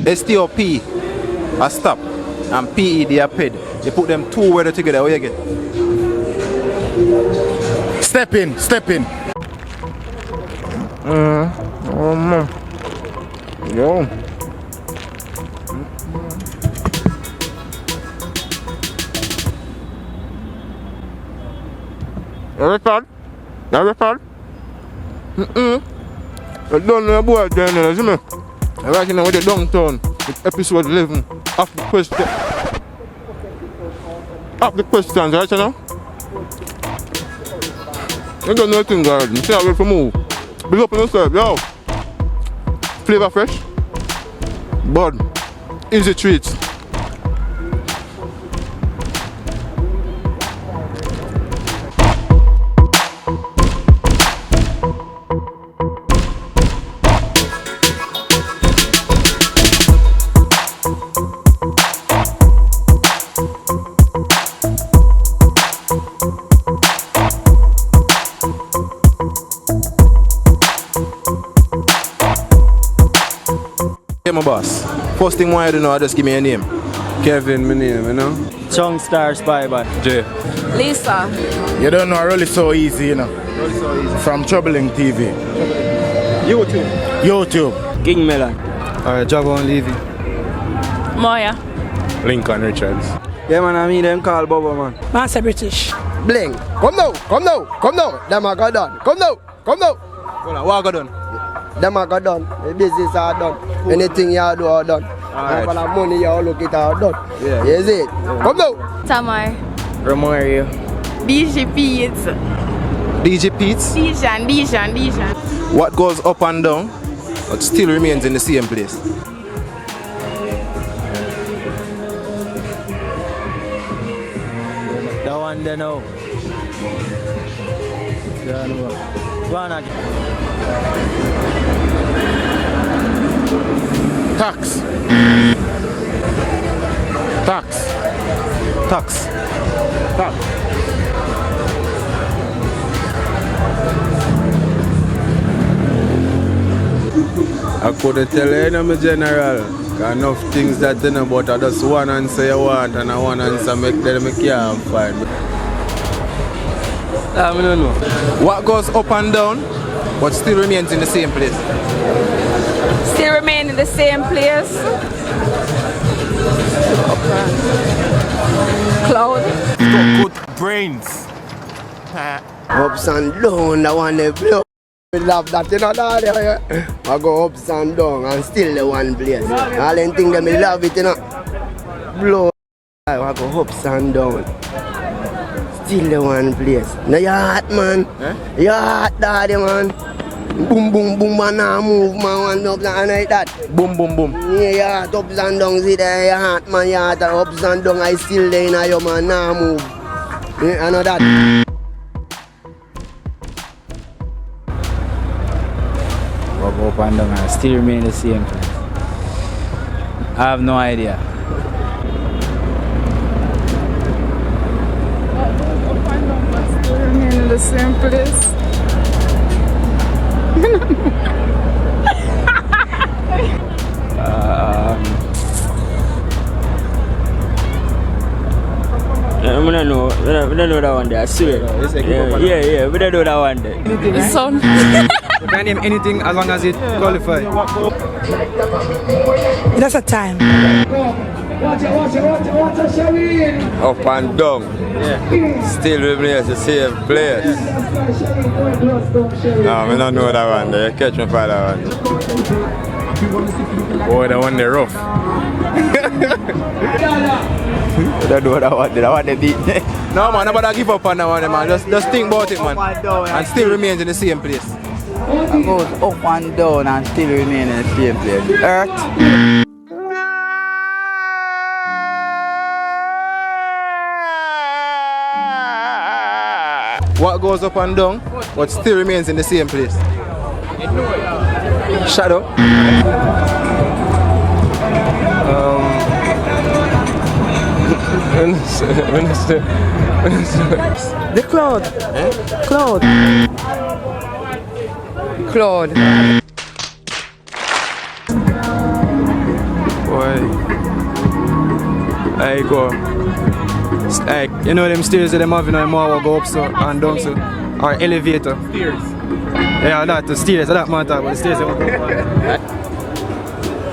STOP a stop and PE they are paid. You put them two words together, what you get? Step in. Yo. Record? I don't know about Jnel, see me? I'm right now with the downtown with episode 11 of the question. Of the questions, right now? You don't know nothing, guys. You see how we for move. Big up on yourself, yo. Flavor fresh. Buhn. Easy treats. Hey, my boss. First thing I do know, just give me a name. Kevin, my name, you know? Chung Stars, bye. Jay. Lisa. You don't know, really so easy, you know. Really so easy. From Troubling TV. YouTube. King Melon. Alright, Javon Levy. Moya. Lincoln Richards. Yeah, man, I mean them call Bubba, man. Master British. Bling. Come now. Them are got done. Come now. Hold on, what I got done? Them are got done. The business are done. Anything you do are done. Alright. And for the money you look it are done. Yeah. Is it? Come now. Tamar. Romario. DJ Pete. DJ Pete's. Dijon. What goes up and down but still remains in the same place? That one there now. Yeah, no. Buhn IG. Tax. I couldn't tell you, my general. Enough things that you know, but I just one answer you want and I one answer make them can't find. I don't know. What goes up and down but still remains in the same place? Still remain in the same place. Cloud. Good brains. Ups and down, the one they blow. We love that, you know that, yeah. I go ups and down and still the one place. All them things them, me love it, you know. Blow. I go ups and down. Still the one place. Now you hot, man. You hot, daddy, man. Boom, man, now move, man, one up and like that. Boom. Yeah, you hot, ups and down, see there, you hot, man, you hot, ups and down, I still there, now you, man, now move. Yeah, I know that. Up and down and still remain the same place. I have no idea. Up and down, but still remain in the same place. We don't know that one there, I swear. Yeah, we don't know that one there. The sun. You can name anything as long as it qualifies. That's a time. Up and down. Still remains the same place. No, I don't know that one there. You catch me for that one. Boy, that one they rough. We don't know that one there, that one they beat. No man, nobody give up on that one, man. Just think about it, man. And still remains in the same place. It goes up and down and still remain in the same place. Earth. What goes up and down but still remains in the same place? Shadow. The cloud. Cloud. go. It's like, you know them stairs that them have, you know, more go up so and down so. Or elevator. Stairs. Yeah, that the stairs, that matter, but the stairs they will go up.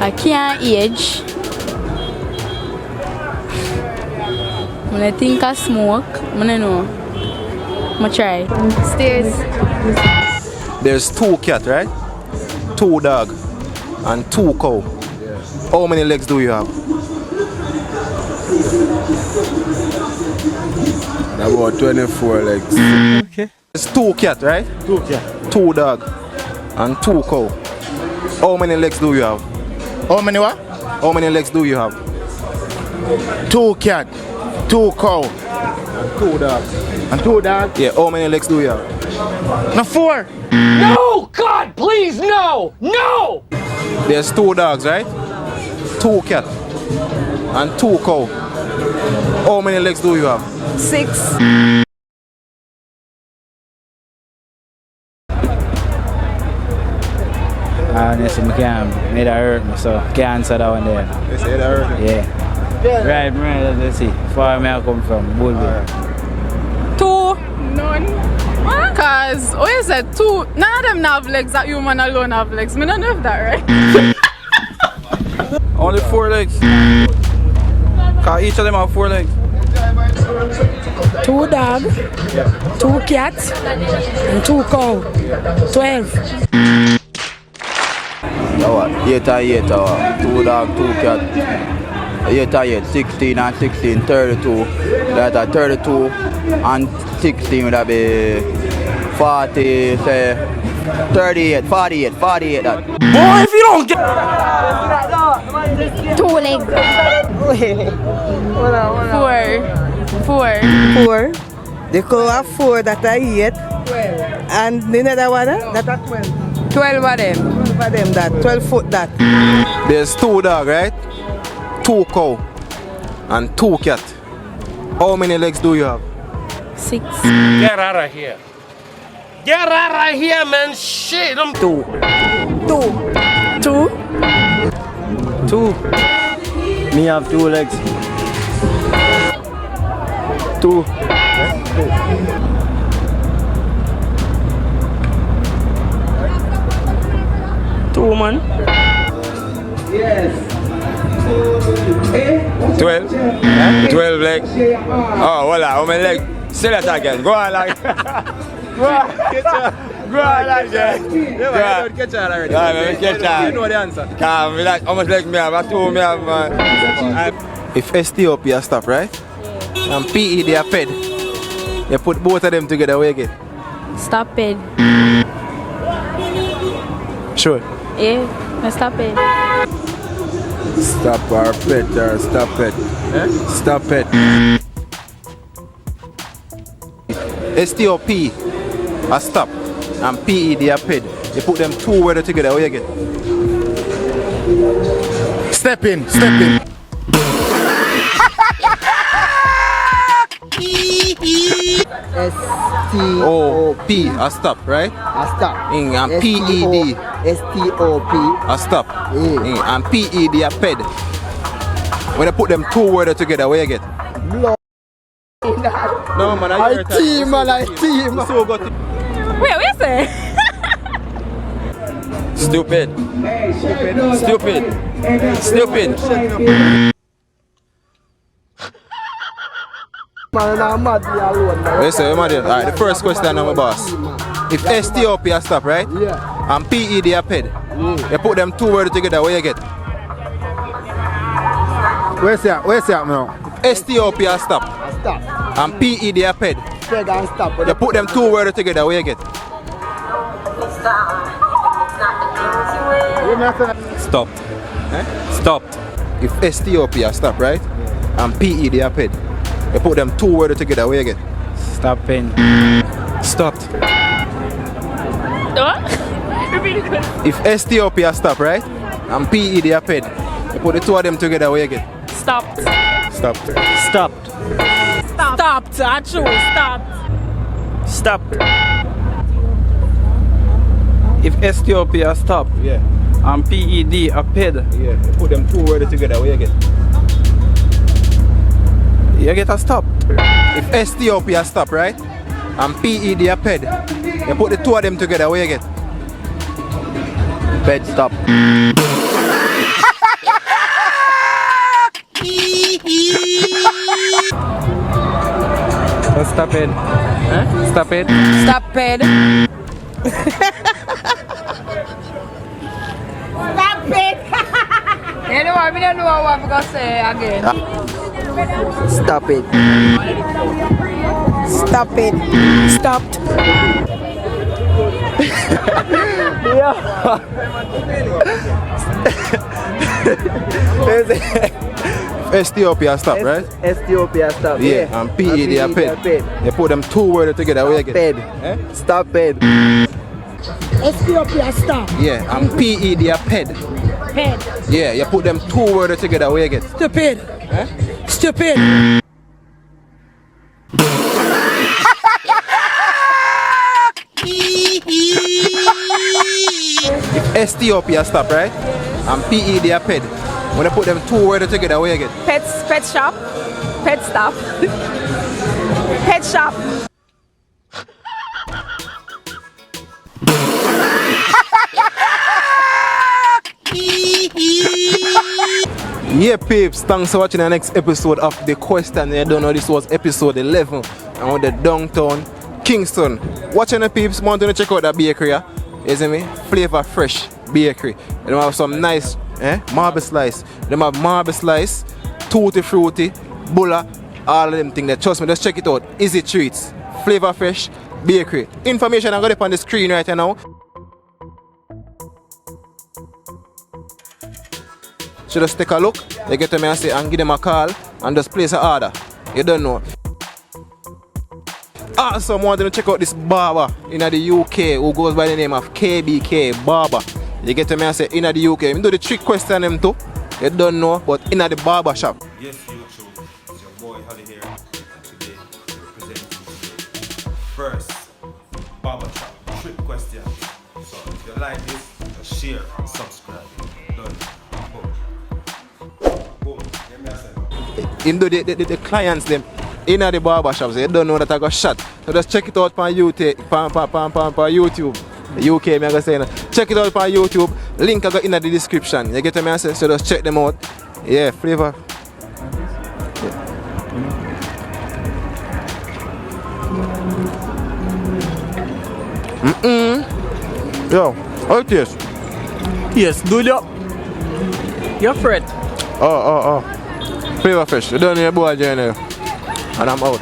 I can't age. When I think I smoke, I don't know. I'm gonna try. Stairs. There's 2 cat, right? 2 dog and 2 cow. How many legs do you have? About 24 legs. It's 2 cat, right? 2 cat. 2 dog and 2 cow. How many legs do you have? How many what? How many legs do you have? 2 cat, 2 cow, 2 dog. and 2 dogs. Yeah, how many legs do you have? No, 4. No! God, please, no! No! There's 2 dogs, right? 2 cat and 2 cow. How many legs do you have? 6. Honestly, I can't. It hurt me, so I can't answer that one there. They say that hurt. Yeah. Right, man, let's see. Far me I come from, Buhn. 2. None. Because, oh, you said 2. None of them have legs, that human alone have legs. I don't know if that, right? Only 4 legs. Cause each of them have 4 legs. 2 dogs, 2 cats, and 2 cows. 12. 8 and 8, 2 dogs, 2 cats. 8 and 8, 16 and 16, 32. That's 32 and 16 would be 40, say 38, 48, 48 that. Boy, if you don't get... 2 legs. 4. 4. The cow have 4 that are 8. 12. And the other one that are 12. 12 of them. 12 of them that, 12 foot that. There's 2 dog, right? 2 cow and 2 cat. How many legs do you have? 6. Get out of here. Get out of here, man. Shit. 2. 2. 2. Me have 2 legs. 2. 2, man. 12? 12 legs. Oh, voila, how many legs? Say that again. Go on, like. Go on, like that. Yeah, man, catch that already. Yeah, man, catch that. You know the answer. Come, like, how much legs me have? 2 me have, man. If Ethiopia stop, right? And PE they are fed. You put both of them together, where you get? Stop it. Sure. Yeah, stop it. Stop our pet or stop it. Eh? Stop it. STOP a stop and PE they are fed. You put them 2 words together, where you get? Step in, step in. STOP a stop, right? A stop. And PED STOP. a stop. Yeah. And PED a fed. When you put them 2 words together, where you get? Blood. No man, I team, man, I team. So got it. Wait, what you say? Stupid. Stupid. Stupid. Man, I'm mad alone, man. Listen, alright, the first question I'm a boss. If STOP a stop, right? Yeah. And PED a fed. You put them 2 words together, where you get? Where's that now? STOP a stop. Stop. And PED a fed. Peg and stop. You put them 2 words together, where you get? Stopped. Eh? Stopped. If STOP a stop, right? And PED a fed. You put them 2 words together, where you get? Stopping. Stopped. If STOP a stop, right? And PED a fed. You put the 2 of them together, where you get? Stopped. Stopped. Stopped. Stopped. Actually, stopped. Stopped. If STOP a stop Yeah. and PED a ped, Yeah. You put them 2 words together, where you get? you get a stop. If Ethiopia stop, right? And PED a ped. You put the two of them together, what you get? Ped stop. Stop it. Huh? Stop it. Stop it. Stop it. You know what? I don't know what I'm going to say again. Stop it. Stop it. Stopped. Ethiopia stop, right? Ethiopia stop. Yeah, and PED a ped. You put them two words together, what you get? Ped. Eh? Stop it. Ethiopia stop. Yeah, and PED a ped. Ped. Yeah, you put them two words together, what you get? Stupid. Eh? Stupid. If Ethiopia stop, right? And PED a ped. When you put them two words together, what you get? Pet shop. Pet stop. Pet shop. Yeah, peeps, thanks for watching the next episode of The Question. You don't know, this was episode 11 and with the downtown Kingston. Watching the peeps, want to check out that bakery, yeah? You see me? Flavor Fresh Bakery. They have some nice marble slice. They have marble slice, tutti frutti, bulla, all of them things. Trust me, just check it out. Easy treats. Flavor Fresh Bakery. Information I got up on the screen right now. So just take a look, you get to me and say and give them a call and just place an order. You don't know. Also, I want to check out this barber in the UK who goes by the name of KBK Barber. You get to me and say in the UK. You do the trick question them too. You don't know, but in the barber shop. Yes, YouTube, it's your boy Holly here, and today we're presenting the first barber shop trick question. So if you like this, just share and subscribe. Done. Boom. Give me a second. In the clients them in the barber shops, they don't know that I got shot. So just check it out on YouTube. UK, me I go say, check it out on YouTube. Link I got in the description. You get me? So just check them out. Yeah, flavor. Yo, how it taste? Yes, good up. You're Fred. Oh. Flavor Fresh. You don't need a boy Jnel. And I'm out.